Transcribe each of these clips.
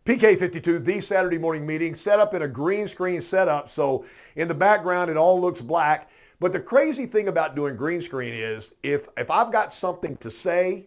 PK52, the Saturday morning meeting, set up in a green screen setup. So in the background, it all looks black. But the crazy thing about doing green screen is if I've got something to say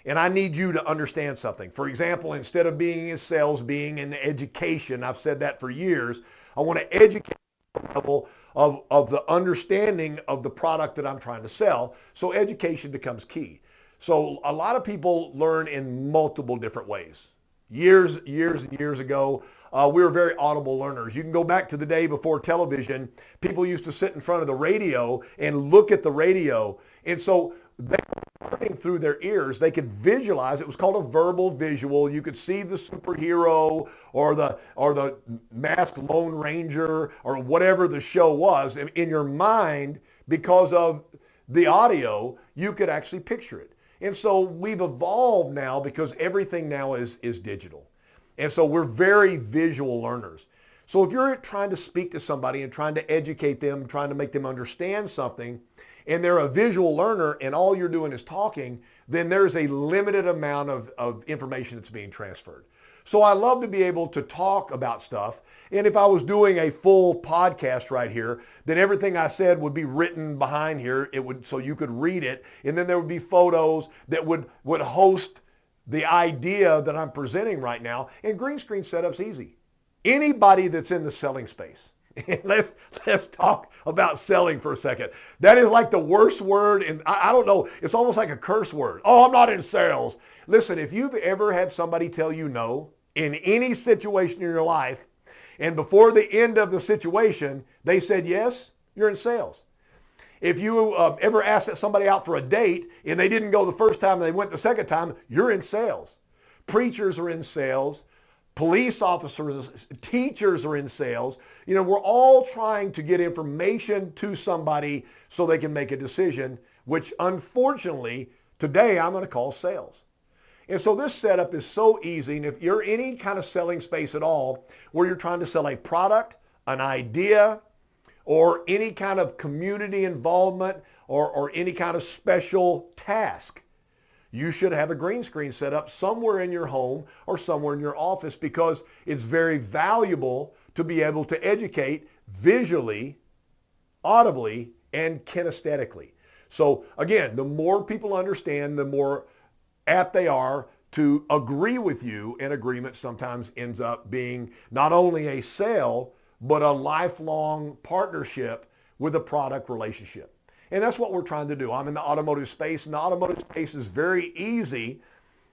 and I need you to understand something. For example, instead of being in sales, being in education, I've said that for years, I want to educate the level of the understanding of the product that I'm trying to sell. So education becomes key. So a lot of people learn in multiple different ways. Years and years ago, we were very audible learners. You can go back to the day before television. People used to sit in front of the radio and look at the radio. And so they were learning through their ears. They could visualize. It was called a verbal visual. You could see the superhero or the masked Lone Ranger or whatever the show was. In your mind, because of the audio, you could actually picture it. And so we've evolved now because everything now is digital. And so we're very visual learners. So if you're trying to speak to somebody and trying to educate them, trying to make them understand something, and they're a visual learner and all you're doing is talking, then there's a limited amount of information that's being transferred. So I love to be able to talk about stuff. And if I was doing a full podcast right here, then everything I said would be written behind here. It would, so you could read it. And then there would be photos that would host the idea that I'm presenting right now. And green screen setup's easy. Anybody that's in the selling space. let's talk about selling for a second. That is like the worst word, and I don't know, it's almost like a curse word. Oh, I'm not in sales. Listen, if you've ever had somebody tell you no in any situation in your life, and before the end of the situation, they said yes, you're in sales. If you ever asked somebody out for a date and they didn't go the first time and they went the second time, you're in sales. Preachers are in sales. Police officers, teachers are in sales. You know, we're all trying to get information to somebody so they can make a decision, which unfortunately today I'm going to call sales. And so this setup is so easy. And if you're any kind of selling space at all where you're trying to sell a product, an idea, or any kind of community involvement or any kind of special task, you should have a green screen set up somewhere in your home or somewhere in your office because it's very valuable to be able to educate visually, audibly, and kinesthetically. So again, the more people understand, the more apt they are to agree with you, and agreement sometimes ends up being not only a sale, but a lifelong partnership with a product relationship. And that's what we're trying to do. I'm in the automotive space, and the automotive space is very easy.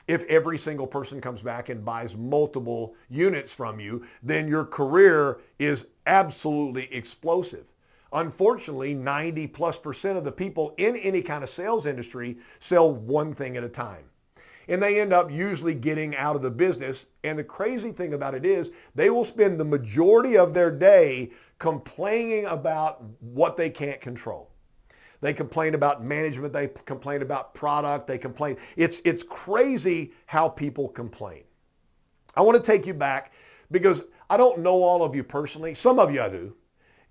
If every single person comes back and buys multiple units from you, then your career is absolutely explosive. Unfortunately, 90+% of the people in any kind of sales industry sell one thing at a time. And they end up usually getting out of the business. And the crazy thing about it is they will spend the majority of their day complaining about what they can't control. They complain about management. They complain about product. They complain. It's crazy how people complain. I want to take you back because I don't know all of you personally. Some of you I do.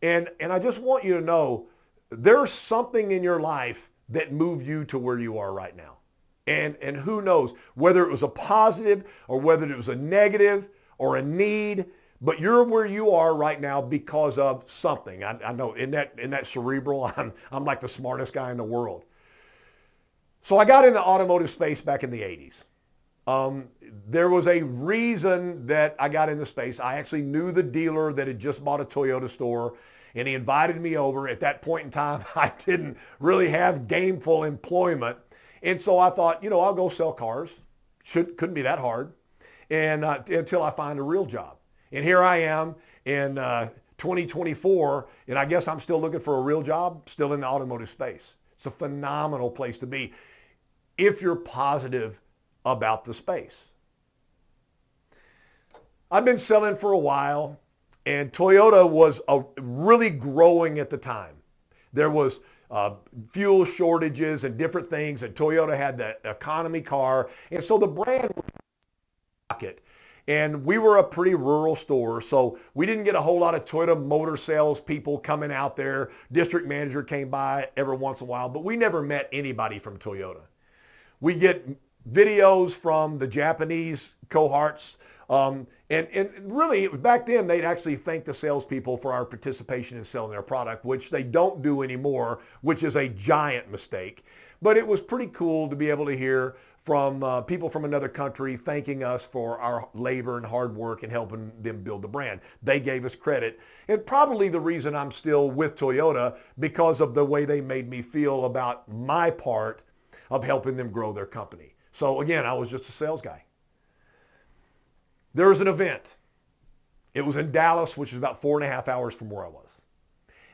And I just want you to know there's something in your life that moved you to where you are right now. And who knows whether it was a positive or whether it was a negative or a need, but you're where you are right now because of something. I know in that cerebral, I'm like the smartest guy in the world. So I got in the automotive space back in the 80s. There was a reason that I got in the space. I actually knew the dealer that had just bought a Toyota store, and he invited me over. At that point in time, I didn't really have gainful employment. And so I thought, I'll go sell cars. Couldn't be that hard. And until I find a real job. And here I am in 2024, and I guess I'm still looking for a real job, still in the automotive space. It's a phenomenal place to be if you're positive about the space. I've been selling for a while, and Toyota was really growing at the time. There was fuel shortages and different things, and Toyota had the economy car, and so the brand was rocket. And we were a pretty rural store, so we didn't get a whole lot of Toyota motor sales people coming out there. District manager came by every once in a while, but we never met anybody from Toyota. We get videos from the Japanese cohorts. And really, back then, they'd actually thank the salespeople for our participation in selling their product, which they don't do anymore, which is a giant mistake. But it was pretty cool to be able to hear from people from another country thanking us for our labor and hard work and helping them build the brand. They gave us credit. And probably the reason I'm still with Toyota because of the way they made me feel about my part of helping them grow their company. So again, I was just a sales guy. There was an event. It was in Dallas, which is about 4.5 hours from where I was.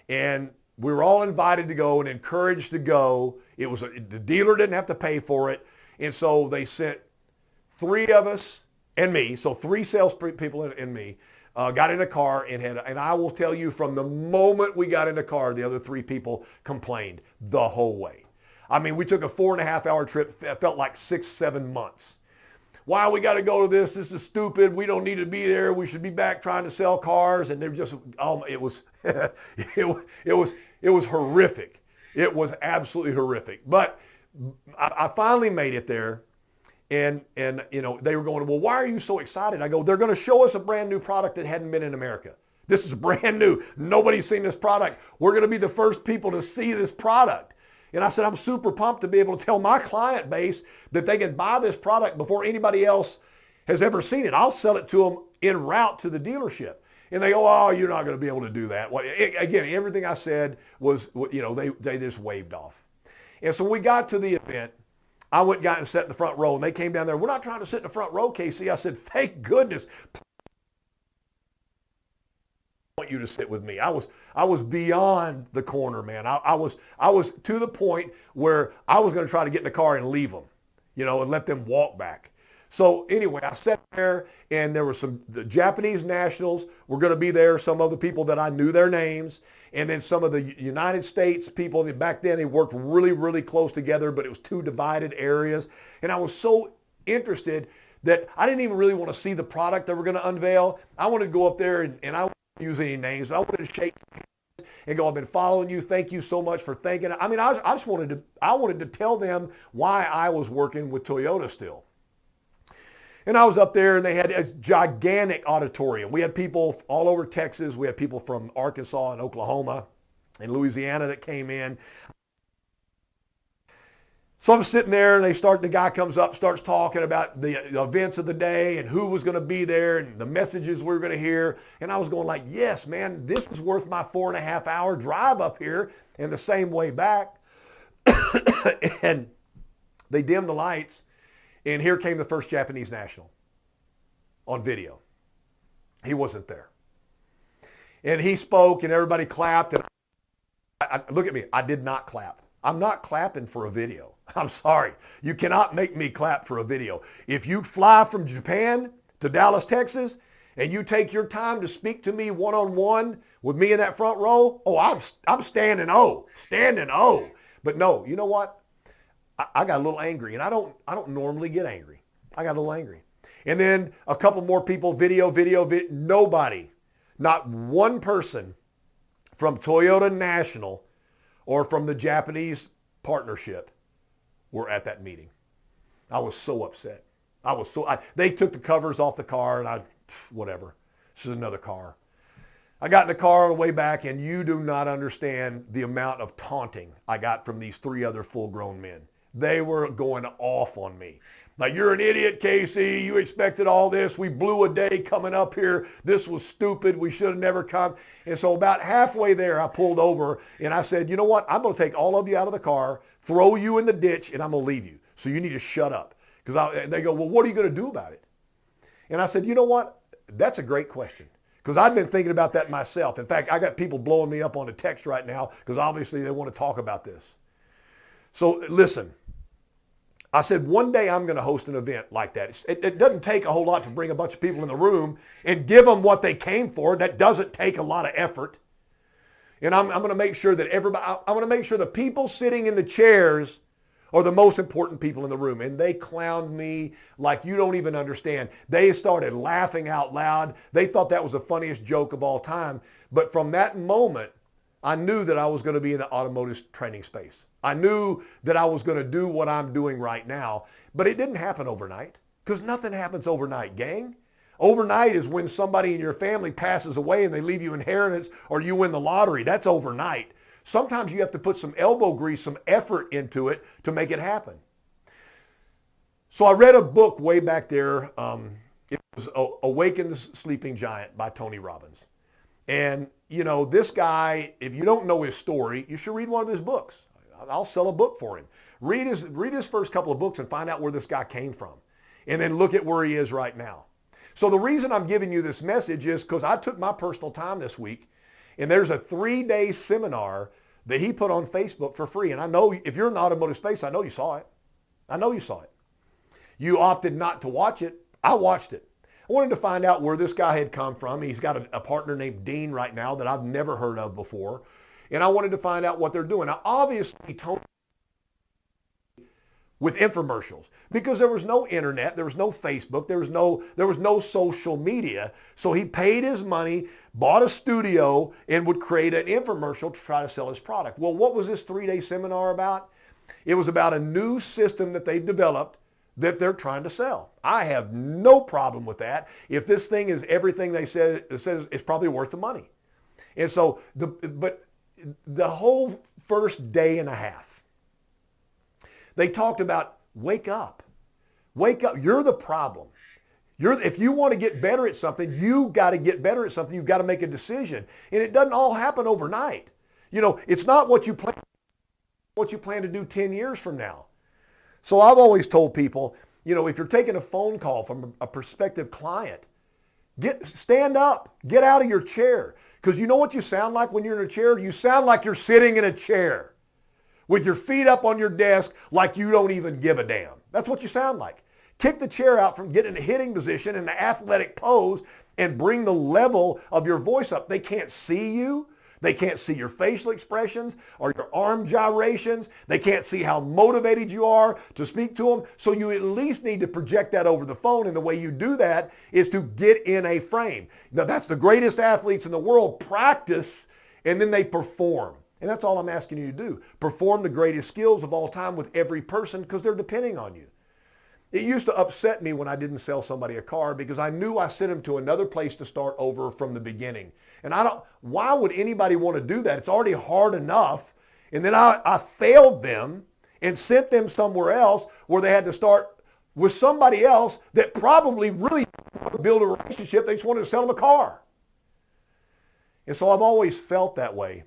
And we were all invited to go and encouraged to go. The dealer didn't have to pay for it. And so they sent 3 of us and me, so 3 sales people and me, got in a car and I will tell you from the moment we got in the car, the other 3 people complained the whole way. I mean, we took a 4.5 hour trip. It felt like 6-7 months. Why we got to go to this? This is stupid. We don't need to be there. We should be back trying to sell cars. And they're just, it was, it was horrific. It was absolutely horrific. But I finally made it there. And you know, they were going, well, why are you so excited? I go, they're going to show us a brand new product that hadn't been in America. This is brand new. Nobody's seen this product. We're going to be the first people to see this product. And I said, I'm super pumped to be able to tell my client base that they can buy this product before anybody else has ever seen it. I'll sell it to them en route to the dealership. And they go, oh, you're not going to be able to do that. Well, again, everything I said was, you know, they just waved off. And so we got to the event. I went and got and sat in the front row. And they came down there. We're not trying to sit in the front row, Casey. I said, thank goodness. Want you to sit with me. I was beyond the corner, man. I was to the point where I was going to try to get in the car and leave them, you know, and let them walk back. So anyway, I sat there and there were the Japanese nationals were going to be there, some other people that I knew their names, and then some of the United States people. Back then they worked really, really close together, but it was 2 divided areas. And I was so interested that I didn't even really want to see the product that we're going to unveil. I wanted to go up there and I use any names. I wanted to shake hands and go, I've been following you. Thank you so much for thanking. I mean, I just wanted to tell them why I was working with Toyota still. And I was up there and they had a gigantic auditorium. We had people all over Texas. We had people from Arkansas and Oklahoma and Louisiana that came in. So I'm sitting there and the guy comes up, starts talking about the events of the day and who was going to be there and the messages we were going to hear. And I was going like, yes, man, this is worth my 4.5 hour drive up here and the same way back. And they dimmed the lights and here came the first Japanese national on video. He wasn't there. And he spoke and everybody clapped. And look at me, I did not clap. I'm not clapping for a video. I'm sorry. You cannot make me clap for a video. If you fly from Japan to Dallas, Texas, and you take your time to speak to me one-on-one with me in that front row, oh, I'm standing O. But no, you know what? I got a little angry, and I don't normally get angry. I got a little angry. And then a couple more people, video, nobody, not one person from Toyota National or from the Japanese partnership were at that meeting. I was so upset. They took the covers off the car and whatever. This is another car. I got in the car on the way back and you do not understand the amount of taunting I got from these 3 other full-grown men. They were going off on me. Like, you're an idiot, Casey. You expected all this. We blew a day coming up here. This was stupid. We should have never come. And so about halfway there, I pulled over and I said, you know what? I'm going to take all of you out of the car, throw you in the ditch, and I'm going to leave you. So you need to shut up. And they go, well, what are you going to do about it? And I said, you know what? That's a great question. Because I've been thinking about that myself. In fact, I got people blowing me up on the text right now because obviously they want to talk about this. So listen. I said, one day I'm going to host an event like that. It doesn't take a whole lot to bring a bunch of people in the room and give them what they came for. That doesn't take a lot of effort. And I'm going to make sure that I want to make sure the people sitting in the chairs are the most important people in the room. And they clowned me like you don't even understand. They started laughing out loud. They thought that was the funniest joke of all time. But from that moment, I knew that I was going to be in the automotive training space. I knew that I was going to do what I'm doing right now, but it didn't happen overnight because nothing happens overnight, gang. Overnight is when somebody in your family passes away and they leave you inheritance or you win the lottery. That's overnight. Sometimes you have to put some elbow grease, some effort into it to make it happen. So I read a book way back there. It was Awaken the Sleeping Giant by Tony Robbins. And, you know, this guy, if you don't know his story, you should read one of his books. I'll sell a book for him. Read his first couple of books and find out where this guy came from. And then look at where he is right now. So the reason I'm giving you this message is because I took my personal time this week, and there's a 3-day seminar that he put on Facebook for free. And I know if you're in the automotive space, I know you saw it. I know you saw it. You opted not to watch it. I watched it. I wanted to find out where this guy had come from. He's got a partner named Dean right now that I've never heard of before. And I wanted to find out what they're doing. Now, obviously, Tony with infomercials because there was no internet, there was no Facebook, there was no social media. So he paid his money, bought a studio, and would create an infomercial to try to sell his product. Well, what was this 3-day seminar about? It was about a new system that they've developed that they're trying to sell. I have no problem with that. If this thing is everything they said, it says it's probably worth the money. And so, but the whole first day and a half, they talked about wake up. Wake up. You're the problem. If you want to get better at something, you got to get better at something. You've got to make a decision. And it doesn't all happen overnight. You know, it's not what you plan to do 10 years from now. So I've always told people, you know, if you're taking a phone call from a prospective client, stand up, get out of your chair. Because you know what you sound like when you're in a chair? You sound like you're sitting in a chair with your feet up on your desk like you don't even give a damn. That's what you sound like. Kick the chair out from getting a hitting position in the athletic pose and bring the level of your voice up. They can't see you. They can't see your facial expressions or your arm gyrations. They can't see how motivated you are to speak to them. So you at least need to project that over the phone. And the way you do that is to get in a frame. Now, that's the greatest athletes in the world practice, and then they perform. And that's all I'm asking you to do. Perform the greatest skills of all time with every person because they're depending on you. It used to upset me when I didn't sell somebody a car because I knew I sent them to another place to start over from the beginning. And why would anybody want to do that? It's already hard enough. And then I failed them and sent them somewhere else where they had to start with somebody else that probably really wanted to build a relationship. They just wanted to sell them a car. And so I've always felt that way.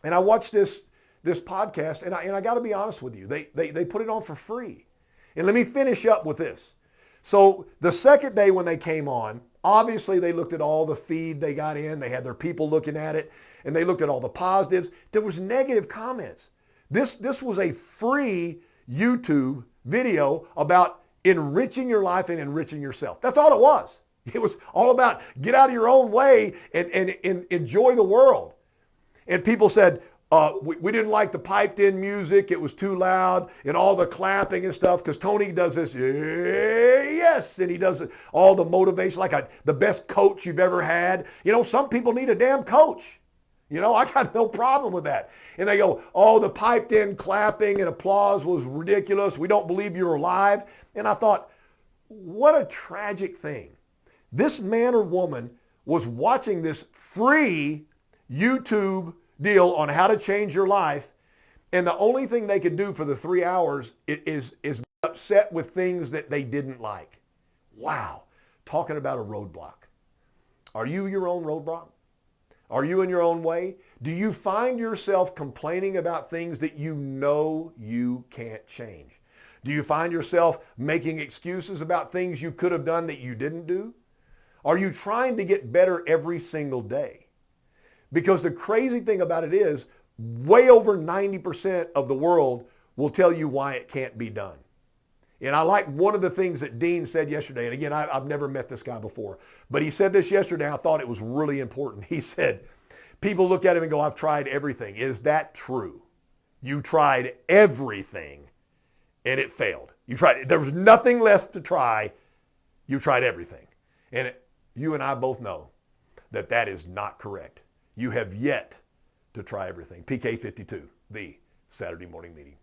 And I watched this podcast, and I got to be honest with you. They put it on for free. And let me finish up with this. So the second day when they came on, obviously they looked at all the feed they got in. They had their people looking at it, and they looked at all the positives. There was negative comments. This was a free YouTube video about enriching your life and enriching yourself. That's all it was. It was all about get out of your own way and enjoy the world. And people said, we didn't like the piped in music. It was too loud and all the clapping and stuff because Tony does this, yes, and he does all the motivation like the best coach you've ever had. You know, some people need a damn coach. You know, I got no problem with that. And they go, oh, the piped in clapping and applause was ridiculous. We don't believe you're alive. And I thought, what a tragic thing. This man or woman was watching this free YouTube deal on how to change your life, and the only thing they could do for the 3 hours is be upset with things that they didn't like. Wow. Talking about a roadblock. Are you your own roadblock? Are you in your own way? Do you find yourself complaining about things that you know you can't change? Do you find yourself making excuses about things you could have done that you didn't do? Are you trying to get better every single day? Because the crazy thing about it is way over 90% of the world will tell you why it can't be done. And I like one of the things that Dean said yesterday. And again, I've never met this guy before, but he said this yesterday. And I thought it was really important. He said, people look at him and go, I've tried everything. Is that true? You tried everything and it failed. There was nothing left to try. You tried everything. And you and I both know that is not correct. You have yet to try everything. PK52, the Saturday morning meeting.